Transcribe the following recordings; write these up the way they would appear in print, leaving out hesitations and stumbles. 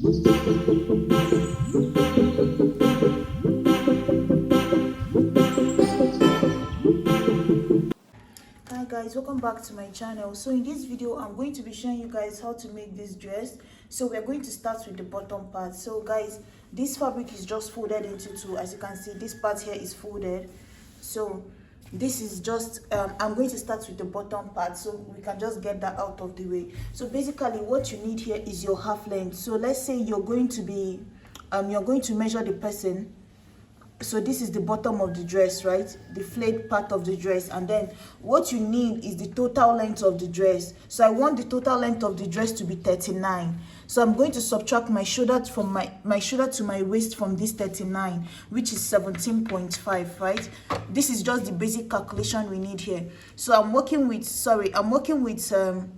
Hi guys, welcome back to my channel. So in this video I'm going to be showing you guys how to make this dress. So we're going to start with the bottom part. So guys, this fabric is just folded into two. As you can see, this part here is folded. So this is just I'm going to start with the bottom part so we can just get that out of the way. So basically what you need here is your half length. So let's say you're going to measure the person. So this is the bottom of the dress, right? The flayed part of the dress. And then what you need is the total length of the dress. So I want the total length of the dress to be 39. So I'm going to subtract my shoulder from my shoulder to my waist from this 39, which is 17.5, right? This is just the basic calculation we need here. So I'm working with 39.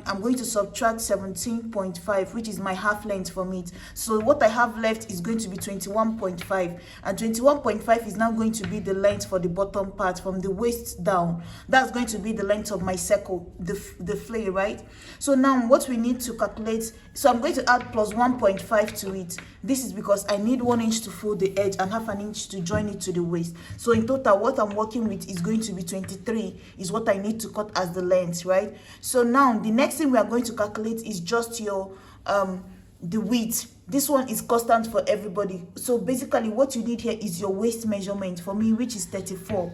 I'm going to subtract 17.5, which is my half length from it. So what I have left is going to be 21.5, and 21.5 is now going to be the length for the bottom part from the waist down. That's going to be the length of my circle, the flay, right? So now what we need to calculate, so I'm going to add plus 1.5 to it. This is because I need 1 inch to fold the edge and half an inch to join it to the waist. So in total what I'm working with is going to be 23, is what I need to cut as the length, right? So now the next thing we are going to calculate is just your the width. This one is constant for everybody. So basically what you need here is your waist measurement for me, which is 34,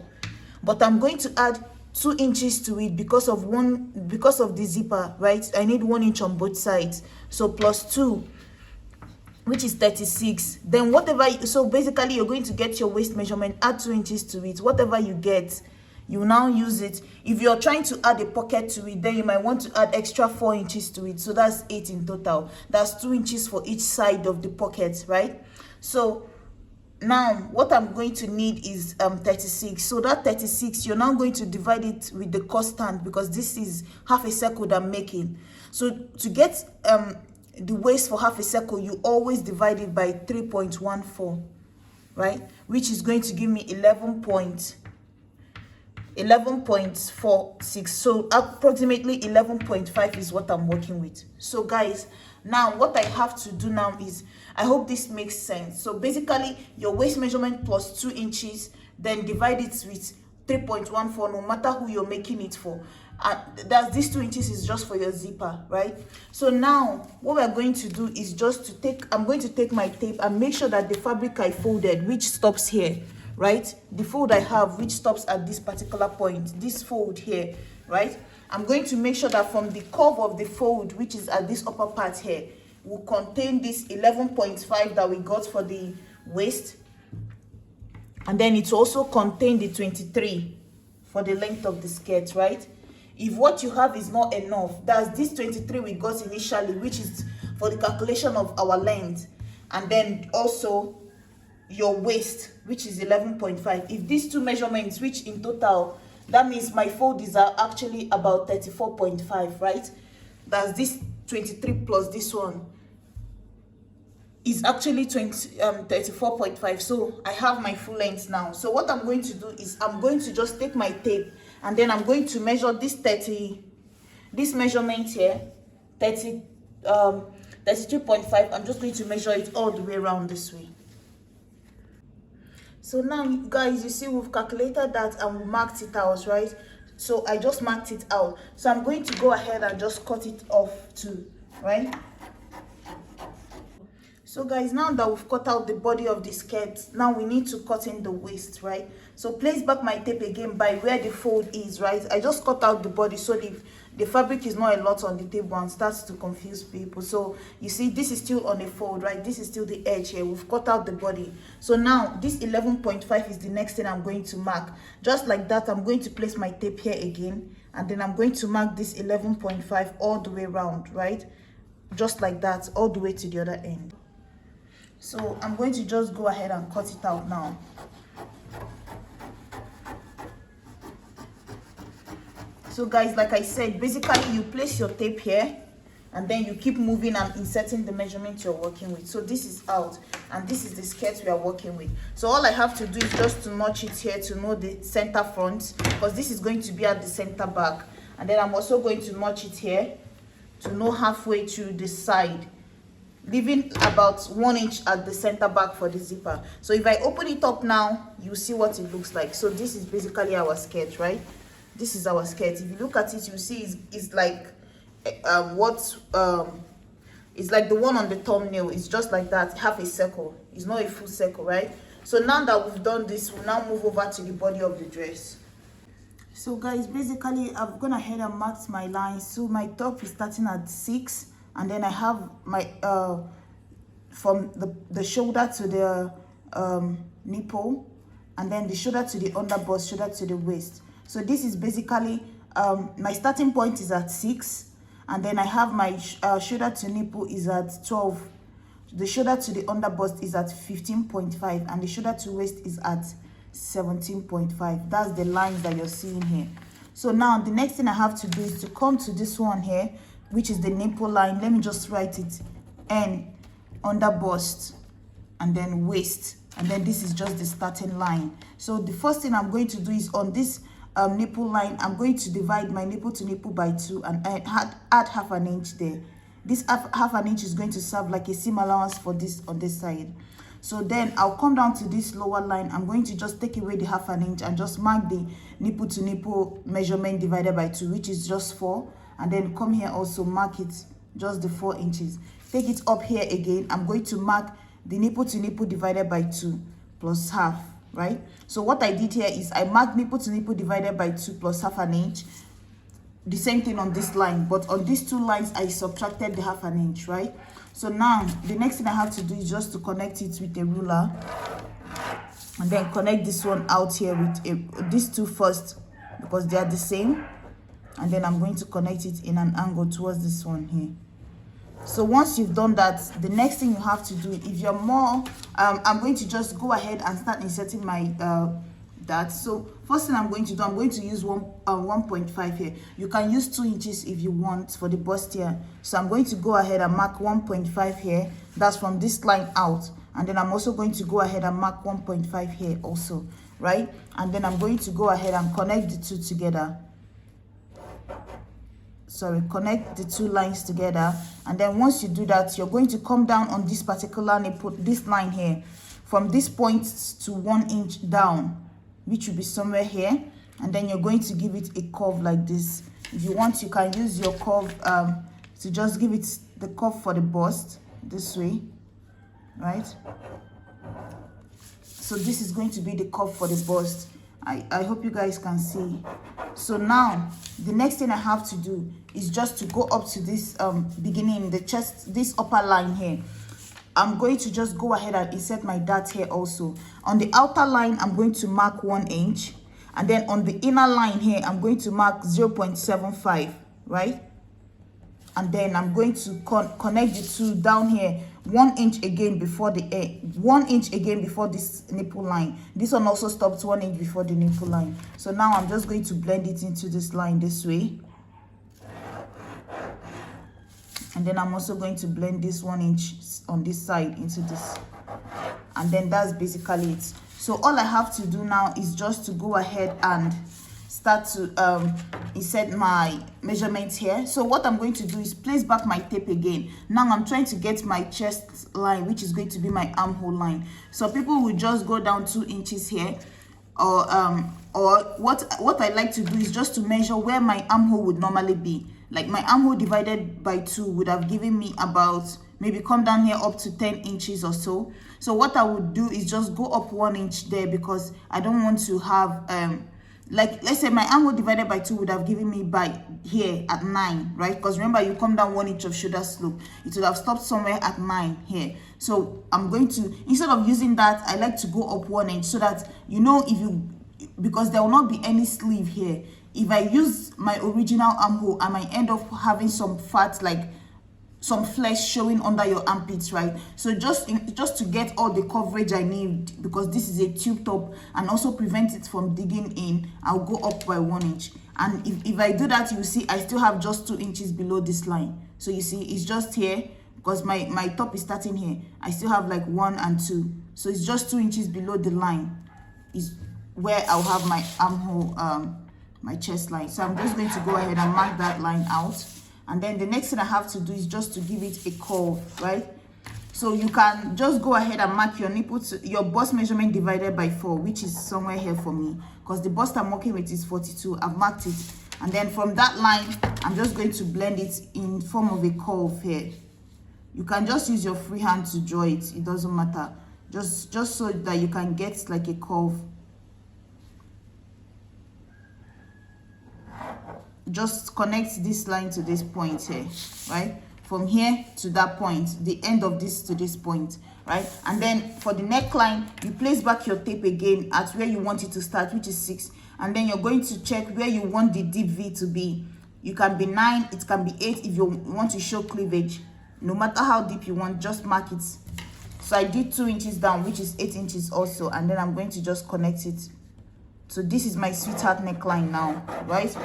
but I'm going to add 2 inches to it because of the zipper, right? I need 1 inch on both sides, so plus 2, which is 36. Then so basically you're going to get your waist measurement, add 2 inches to it. Whatever you get, you now use it. If you're trying to add a pocket to it, then you might want to add extra 4 inches to it. So that's 8 in total. That's 2 inches for each side of the pocket, right? So now what I'm going to need is 36. So that 36, you're now going to divide it with the constant, because this is half a circle that I'm making. So to get the waist for half a circle, you always divide it by 3.14, right? Which is going to give me 11.46. So approximately 11.5 is what I'm working with. So guys, now what I have to do now is, I hope this makes sense. So basically your waist measurement plus 2 inches, then divide it with 3.14, no matter who you're making it for. That's this 2 inches is just for your zipper, right? So now what we're going to do is I'm going to take my tape and make sure that the fabric I folded, which stops here, right? The fold I have, which stops at this particular point, this fold here, right? I'm going to make sure that from the curve of the fold, which is at this upper part here, will contain this 11.5 that we got for the waist, and then it's also contain the 23 for the length of the skirt, right? If what you have is not enough, that's this 23 we got initially, which is for the calculation of our length, and then also your waist, which is 11.5. If these two measurements, which in total, that means my fold is actually about 34.5, right? That's this 23 plus this one is actually 34.5. So I have my full length now. So what I'm going to do is I'm going to just take my tape, and then I'm going to measure this measurement here, 32.5. I'm just going to measure it all the way around this way. So now guys, you see we've calculated that and we marked it out, right? So I just marked it out. So I'm going to go ahead and just cut it off too, right? So guys, now that we've cut out the body of the skirt, now we need to cut in the waist, right? So place back my tape again by where the fold is, right? I just cut out the body so the fabric is not a lot on the table and starts to confuse people. So you see this is still on a fold, right? This is still the edge here. We've cut out the body. So now this 11.5 is the next thing I'm going to mark. Just like that, I'm going to place my tape here again, and then I'm going to mark this 11.5 all the way around, right? Just like that, all the way to the other end. So I'm going to just go ahead and cut it out now. So guys, like I said, basically you place your tape here, and then you keep moving and inserting the measurement you're working with. So this is out, and this is the skirt we are working with. So all I have to do is just to notch it here to know the center front, because this is going to be at the center back. And then I'm also going to notch it here to know halfway to the side, leaving about 1 inch at the center back for the zipper. So if I open it up now, you see what it looks like. So this is basically our skirt, right? This is our skirt. If you look at it, you see it's like it's like the one on the thumbnail. It's just like that, half a circle. It's not a full circle, right? So now that we've done this, we'll now move over to the body of the dress. So guys, basically I've gone ahead and marked my lines. So my top is starting at 6, and then I have my from the shoulder to the nipple, and then the shoulder to the underbust, shoulder to the waist. So this is basically my starting point is at 6, and then I have my shoulder to nipple is at 12. The shoulder to the underbust is at 15.5, and the shoulder to waist is at 17.5. That's the lines that you're seeing here. So now the next thing I have to do is to come to this one here, which is the nipple line. Let me just write it: N, underbust, and then waist, and then this is just the starting line. So the first thing I'm going to do is on this nipple line, I'm going to divide my nipple to nipple by 2 and add half an inch there. This half an inch is going to serve like a seam allowance for this on this side. So then I'll come down to this lower line. I'm going to just take away the half an inch and just mark the nipple to nipple measurement divided by 2, which is just 4. And then come here, also mark it just the 4 inches. Take it up here again. I'm going to mark the nipple to nipple divided by 2 plus half, right? So what I did here is I marked nipple to nipple divided by 2 plus half an inch. The same thing on this line, but on these 2 lines I subtracted the half an inch, right? So now the next thing I have to do is just to connect it with a ruler, and then connect this one out here with these 2 first, because they are the same, and then I'm going to connect it in an angle towards this one here. So once you've done that, the next thing you have to do, if you're more I'm going to just go ahead and start inserting my that. So first thing I'm going to do, I'm going to use 1.5 here. You can use 2 inches if you want for the bust here. So I'm going to go ahead and mark 1.5 here. That's from this line out, and then I'm also going to go ahead and mark 1.5 here also, right? And then I'm going to go ahead and connect the 2 together. Sorry, connect the 2 lines together, and then once you do that, you're going to come down on this particular nipple, this line here, from this point to 1 inch down, which will be somewhere here, and then you're going to give it a curve like this. If you want, you can use your curve to just give it the curve for the bust this way, right? So this is going to be the curve for the bust. I hope you guys can see. So now the next thing I have to do is just to go up to this beginning, the chest, this upper line here. I'm going to just go ahead and insert my dart here also. On the outer line, I'm going to mark 1 inch, and then on the inner line here, I'm going to mark 0.75, right? And then I'm going to connect the 2 down here, 1 inch again before the 1 inch again before this nipple line. This one also stops 1 inch before the nipple line. So now I'm just going to blend it into this line this way, and then I'm also going to blend this 1 inch on this side into this, and then that's basically it. So all I have to do now is just to go ahead and start to insert my measurements here. So what I'm going to do is place back my tape again. Now I'm trying to get my chest line, which is going to be my armhole line. So people will just go down 2 inches here, or what I like to do is just to measure where my armhole would normally be. Like my armhole divided by 2 would have given me about, maybe come down here up to 10 inches or so. So what I would do is just go up 1 inch there, because I don't want to have like, let's say my armhole divided by 2 would have given me by here at 9, right? Because remember, you come down 1 inch of shoulder slope, it would have stopped somewhere at 9 here. So I'm going to, instead of using that, I like to go up 1 inch, so that, you know, because there will not be any sleeve here. If I use my original armhole, I might end up having some fat, like some flesh showing under your armpits, right? So just to get all the coverage I need, because this is a tube top, and also prevent it from digging in, I'll go up by 1 inch. And if I do that, you see I still have just 2 inches below this line. So you see it's just here, because my top is starting here, I still have like 1 and 2, so it's just 2 inches below the line is where I'll have my armhole, my chest line. So I'm just going to go ahead and mark that line out, And then the next thing I have to do is just to give it a curve, right? So you can just go ahead and mark your nipple to your bust measurement divided by 4, which is somewhere here for me, because the bust I'm working with is 42. I've marked it, and then from that line I'm just going to blend it in form of a curve here. You can just use your free hand to draw it, it doesn't matter, just so that you can get like a curve. Just connect this line to this point here, right? From here to that point, the end of this to this point, right? And then for the neckline, you place back your tape again at where you want it to start, which is 6. And then you're going to check where you want the deep V to be. You can be 9, it can be 8 if you want to show cleavage. No matter how deep you want, just mark it. So I did 2 inches down, which is 8 inches also, and then I'm going to just connect it. So this is my sweetheart neckline now, right?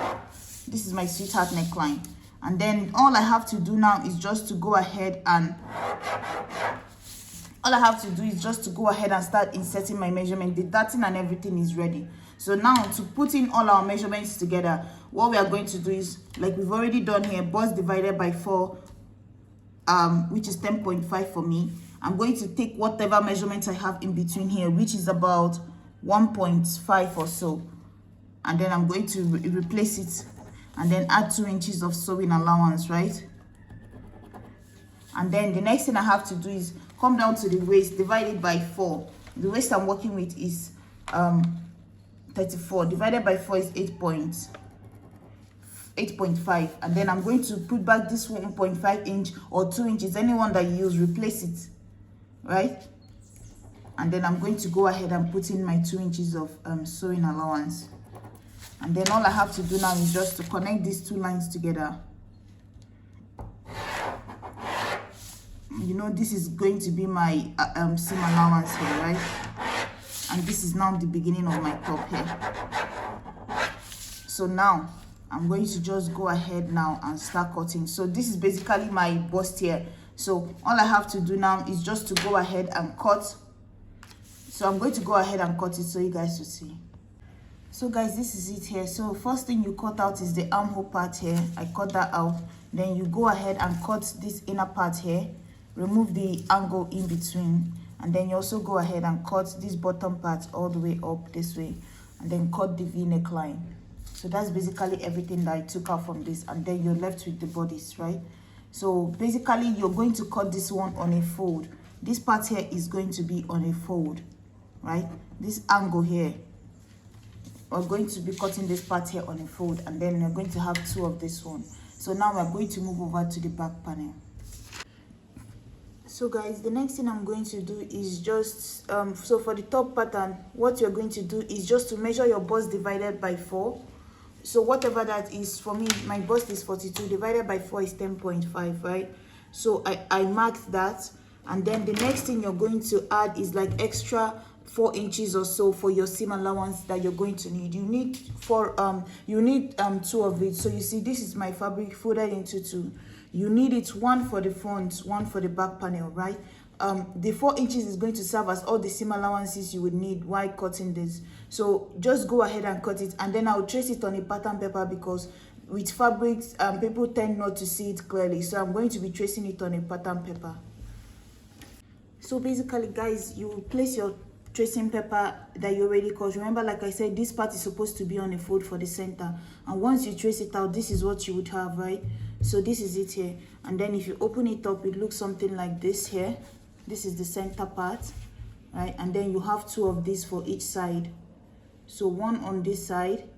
This is my sweetheart neckline. And then all I have to do now is just to go ahead and start inserting my measurement. The darting and everything is ready. So now to put in all our measurements together, what we are going to do is, like we've already done here, bust divided by 4, which is 10.5 for me. I'm going to take whatever measurements I have in between here, which is about 1.5 or so, and then I'm going to replace it, and then add 2 inches of sewing allowance, right? And then the next thing I have to do is come down to the waist, divide it by 4. The waist I'm working with is 34, divided by 4 is 8.5, and then I'm going to put back this 1.5 inch or 2 inches, anyone that you use, replace it, right? And then I'm going to go ahead and put in my 2 inches of sewing allowance. And then all I have to do now is just to connect these 2 lines together. You know, this is going to be my seam allowance here, right? And this is now the beginning of my top here. So now I'm going to just go ahead now and start cutting. So this is basically my bust here. So all I have to do now is just to go ahead and cut. So I'm going to go ahead and cut it so you guys will see. So guys, this is it here. So first thing you cut out is the armhole part here. I cut that out. Then you go ahead and cut this inner part here. Remove the angle in between. And then you also go ahead and cut this bottom part all the way up this way. And then cut the V neckline. So that's basically everything that I took out from this. And then you're left with the bodice, right? So basically you're going to cut this one on a fold. This part here is going to be on a fold, right? This angle here, we're going to be cutting this part here on a fold, and then we're going to have 2 of this one. So now we're going to move over to the back panel. So guys, the next thing I'm going to do is just so for the top pattern, what you're going to do is just to measure your bust divided by 4. So whatever that is, for me, my bust is 42, divided by 4 is 10.5, right? So I marked that, and then the next thing you're going to add is like extra 4 inches or so for your seam allowance that you're going to need. You need 2 of it. So you see, this is my fabric folded into 2. You need it, 1 for the front, 1 for the back panel, right? The 4 inches is going to serve as all the seam allowances you would need while cutting this. So just go ahead and cut it, and then I'll trace it on a pattern paper, because with fabrics people tend not to see it clearly. So I'm going to be tracing it on a pattern paper. So basically guys, you place your tracing paper that you already cut. Remember, like I said, this part is supposed to be on a fold for the center, and once you trace it out, this is what you would have, right? So this is it here, and then if you open it up, it looks something like this here. This is the center part, right? And then you have 2 of these for each side. So 1 on this side,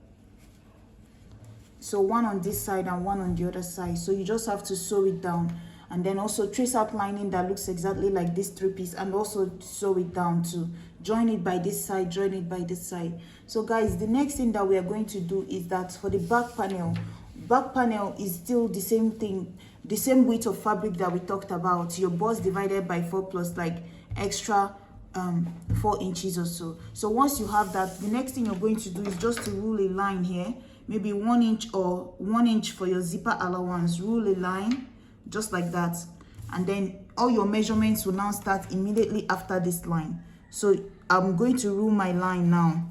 so 1 on this side and 1 on the other side. So you just have to sew it down, and then also trace out lining that looks exactly like this 3-piece, and also sew it down too. Join it by this side, join it by this side. So guys, the next thing that we are going to do is that for the back panel is still the same thing, the same width of fabric that we talked about. Your bust divided by 4 plus like extra 4 inches or so. So once you have that, the next thing you're going to do is just to rule a line here, maybe 1 inch or 1 inch for your zipper allowance. Rule a line just like that, and then all your measurements will now start immediately after this line. So I'm going to rule my line now,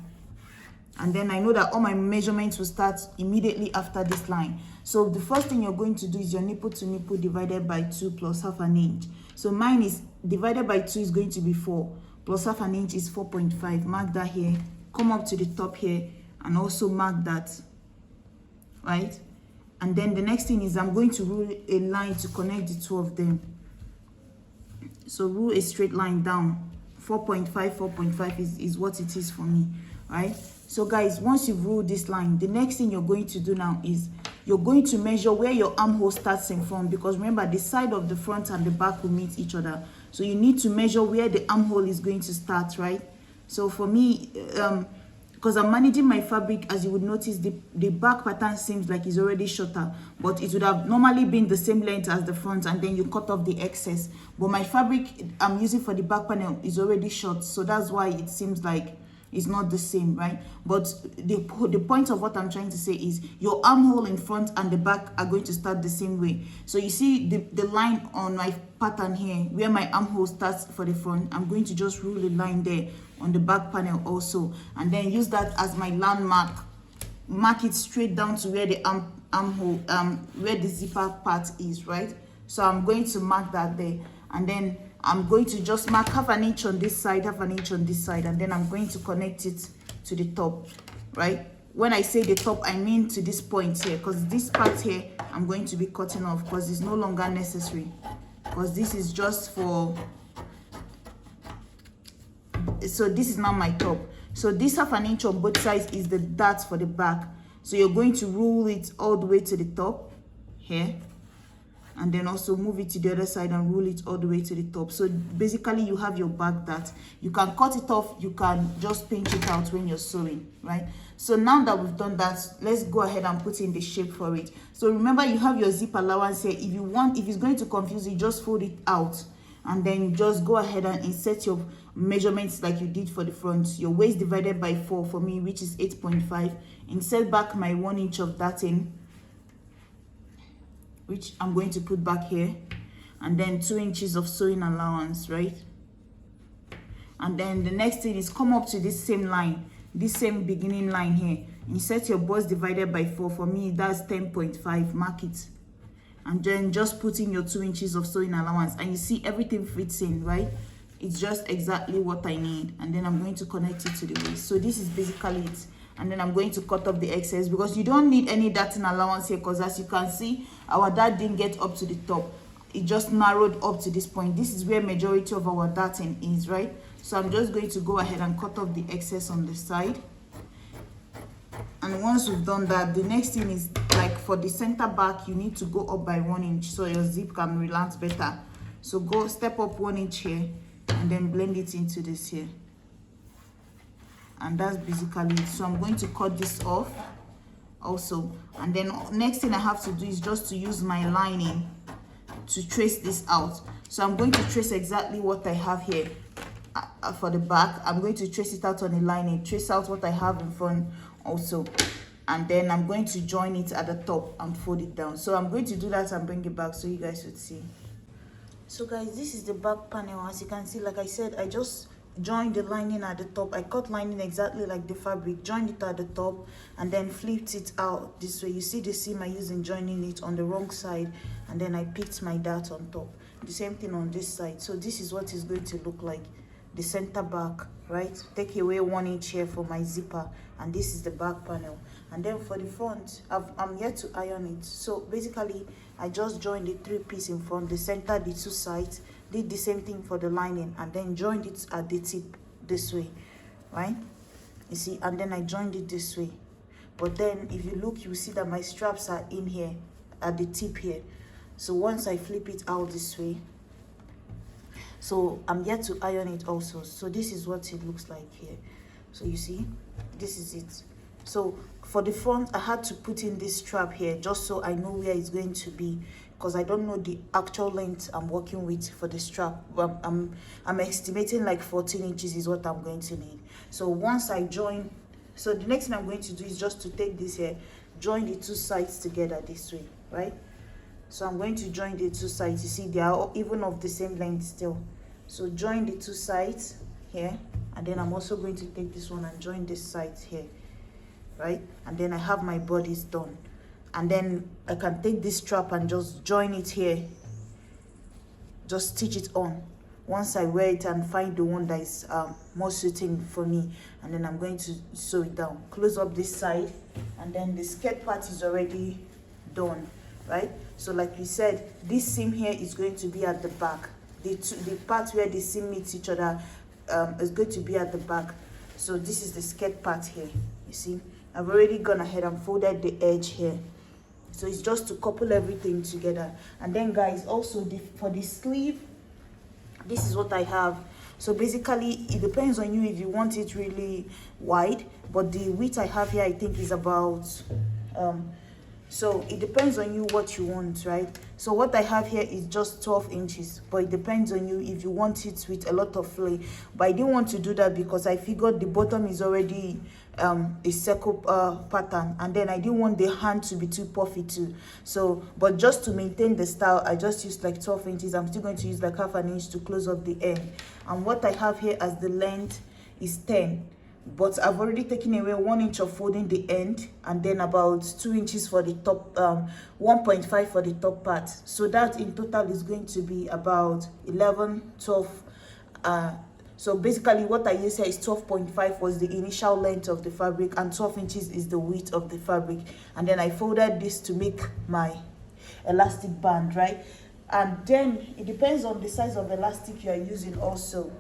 and then I know that all my measurements will start immediately after this line. So the first thing you're going to do is your nipple to nipple divided by 2 plus half an inch. So mine is divided by 2 is going to be 4 plus half an inch is 4.5. Mark that here, come up to the top here and also mark that, right? And then the next thing is I'm going to rule a line to connect the two of them. So rule a straight line down. 4.5 is what it is for me, right? So guys, once you've ruled this line, the next thing you're going to do now is you're going to measure where your armhole starts in front, because remember the side of the front and the back will meet each other. So you need to measure where the armhole is going to start, right? So for me, because I'm managing my fabric, as you would notice, the back pattern seems like it's already shorter, but it would have normally been the same length as the front, and then you cut off the excess. But my fabric I'm using for the back panel is already short, so that's why it seems like it's not the same, right? But the point of what I'm trying to say is your armhole in front and the back are going to start the same way. So you see the line on my pattern here where my armhole starts for the front, I'm going to just rule a line there on the back panel also, and then use that as my landmark. Mark it straight down to where the armhole where the zipper part is, right? So I'm going to mark that there, and then I'm going to just mark half an inch on this side, half an inch on this side, and then I'm going to connect it to the top, right? When I say the top, I mean to this point here, because this part here I'm going to be cutting off because it's no longer necessary, because this is just for, so this is now my top. So this half an inch on both sides is the dart for the back. So you're going to rule it all the way to the top here, and then also move it to the other side and rule it all the way to the top. So basically you have your back dart. You can cut it off, you can just pinch it out when you're sewing, right? So now that we've done that, let's go ahead and put in the shape for it. So remember, you have your zip allowance here. If it's going to confuse you, just fold it out, and then just go ahead and insert your measurements like you did for the front. Your waist divided by 4 for me, which is 8.5. Insert back my 1 inch of darting, which I'm going to put back here, and then 2 inches of sewing allowance, right? And then the next thing is come up to this same line, this same beginning line here. Insert your bust divided by 4. For me, that's 10.5. Mark it, and then just put in your 2 inches of sewing allowance, and you see everything fits in, right? It's just exactly what I need. And then I'm going to connect it to the waist. So this is basically it. And then I'm going to cut off the excess, because you don't need any darting allowance here, because as you can see, our dart didn't get up to the top. It just narrowed up to this point. This is where majority of our darting is, right? So I'm just going to go ahead and cut off the excess on the side. And once we've done that, the next thing is, like for the center back, you need to go up by 1 inch so your zip can relax better. So go step up 1 inch here, and then blend it into this here. And that's basically it. So I'm going to cut this off also, and then next thing I have to do is just to use my lining to trace this out. So I'm going to trace exactly what I have here for the back. I'm going to trace it out on the lining, trace out what I have in front also, and then I'm going to join it at the top and fold it down. So I'm going to do that and bring it back so you guys would see. So guys, this is the back panel. As you can see, like I said, I just joined the lining at the top. I cut lining exactly like the fabric, joined it at the top, and then flipped it out this way. You see the seam I used in joining it on the wrong side, and then I picked my dart on top. The same thing on this side. So this is what it's going to look like, the center back, right? Take away 1 inch here for my zipper, and this is the back panel. And then for the front, I'm yet to iron it. So basically I just joined the 3 pieces in front, the center, the 2 sides, did the same thing for the lining, and then joined it at the tip this way, right? You see, and then I joined it this way. But then if you look, you see that my straps are in here at the tip here. So once I flip it out this way, so I'm yet to iron it also. So this is what it looks like here. So you see, this is it. So for the front, I had to put in this strap here just so I know where it's going to be, because I don't know the actual length I'm working with for the strap. I'm estimating like 14 inches is what I'm going to need. So once I join, so the next thing I'm going to do is just to take this here, join the 2 sides together this way, right? So I'm going to join the 2 sides. You see, they are even of the same length still. So join the 2 sides here, and then I'm also going to take this one and join this side here, right? And then I have my bodice done. and then I can take this strap and just join it here, just stitch it on once I wear it and find the one that is more suiting for me. And then I'm going to sew it down, close up this side, and then the skirt part is already done, right? So like we said, this seam here is going to be at the back. The part where the seam meets each other is going to be at the back. So this is the skirt part here. You see, I've already gone ahead and folded the edge here. So it's just to couple everything together. And then guys, also for the sleeve, this is what I have. So basically it depends on you if you want it really wide, but the width I have here I think is about so it depends on you what you want, right? So what I have here is just 12 inches, but it depends on you if you want it with a lot of flay. But I didn't want to do that because I figured the bottom is already a circle pattern, and then I didn't want the hand to be too puffy too. So but just to maintain the style, I just used like 12 inches. I'm still going to use like half an inch to close up the end. And what I have here as the length is 10, but I've already taken away 1 inch of folding the end, and then about 2 inches for the top, 1.5 for the top part. So that in total is going to be about 11, 12. So basically what I used here is 12.5 was the initial length of the fabric, and 12 inches is the width of the fabric. And then I folded this to make my elastic band, right? And then it depends on the size of elastic you are using also.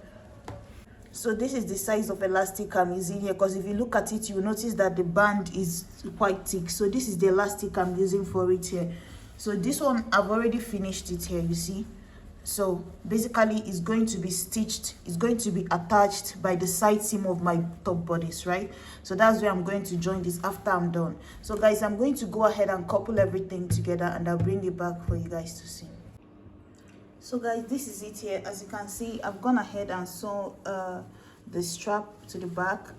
So this is the size of elastic I'm using here, because if you look at it, you will notice that the band is quite thick. So this is the elastic I'm using for it here. So this one, I've already finished it here, you see. So basically it's going to be stitched, it's going to be attached by the side seam of my top bodice, right? So that's where I'm going to join this after I'm done. So guys, I'm going to go ahead and couple everything together, and I'll bring it back for you guys to see. So guys, this is it here. As you can see, I've gone ahead and sewn the strap to the back.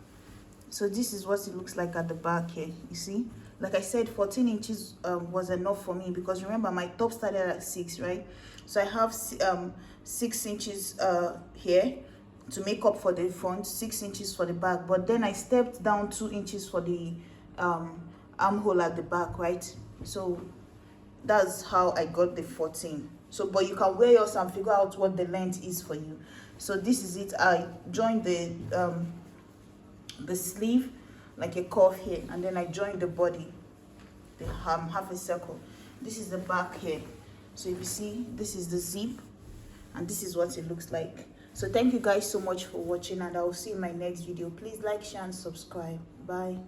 So this is what it looks like at the back here, you see. Like I said, 14 inches was enough for me, because remember my top started at 6, right? So I have 6 inches here to make up for the front, 6 inches for the back, but then I stepped down 2 inches for the armhole at the back, right? So that's how I got the 14. So but you can weigh yours and figure out what the length is for you. So this is it. I joined the sleeve like a curve here, and then I joined the body, the half a circle. This is the back here. So if you see, this is the zip, and this is what it looks like. So thank you guys so much for watching, and I will see you in my next video. Please like, share, and subscribe. Bye.